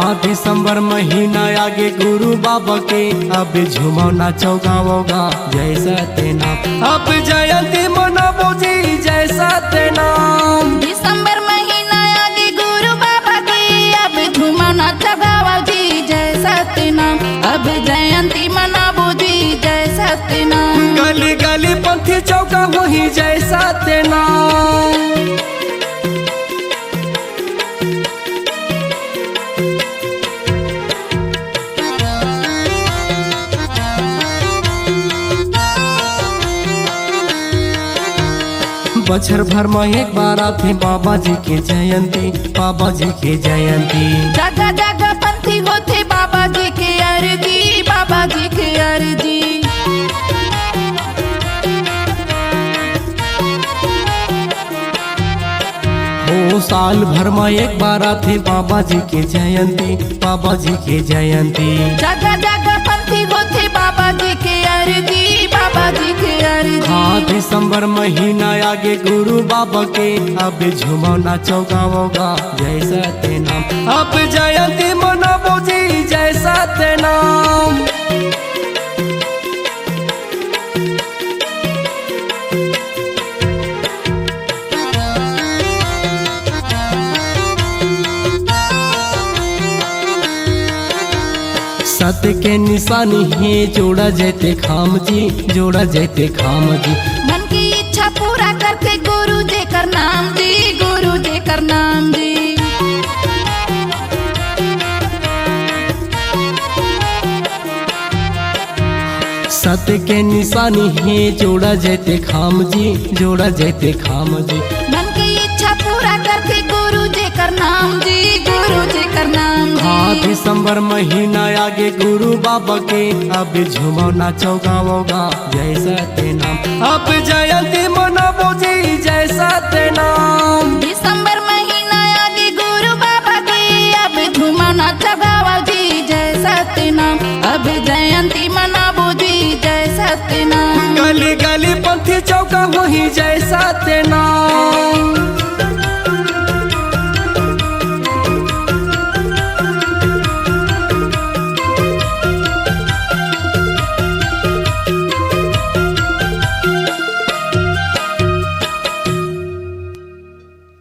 हाँ दिसंबर महीना आगे गुरु बाबा के अब झूमो नाचो गाओगा जैसा तेना अब जयंती मनाबो जी जैसा तेना। दिसंबर महीना आगे गुरु बाबा के अब झूमो नाचो गाओ जी जैसा तेना अब जयंती मनाबो जी जैसा तेना। गली गली पंथी चौका वही जैसा तेना। बछर भर में एक बार आते बाबा जी की जयंती बाबा जी की जयंती। जगह जगह पंथी होते बाबा जी के अर्जी बाबा जी के अर्जी। ओ साल भर में एक बार आते बाबा जी की जयंती बाबा जी की जयंती। जगह जगह पंथी होते बाबा जी के अर्जी बाबा जी के अर्जी। हाँ दिसंबर महीना आगे गुरु बाबा के अब झूमो नाचो गाओगा जैसा तेना अब जयंती मनाबो जी जैसा तेना। सत्य के निशानी है जोड़ा जैते खाम जी जोड़ा जैते खाम जी। मन की इच्छा पूरा करते गुरु जी कर नाम जी गुरु जी कर नाम जी। सत्य के निशानी है जोड़ा जैते खाम जी जोड़ा जैते खाम जी। मन की इच्छा पूरा करते गुरु जी कर नाम जी गुरु जी कर नाम जी। हाँ दिसंबर महीना आगे गुरु बाबा के अब झूमो नाचो गाओगा जैसा तेना अब जयंती मनाबो जी जैसा तेना। दिसंबर महीना आगे गुरु बाबा के अब झूमो नाचो गाओ जी जैसा तेना अब जयंती मनाबो जी जैसा तेना। गली गली पंथी चौका वही जैसा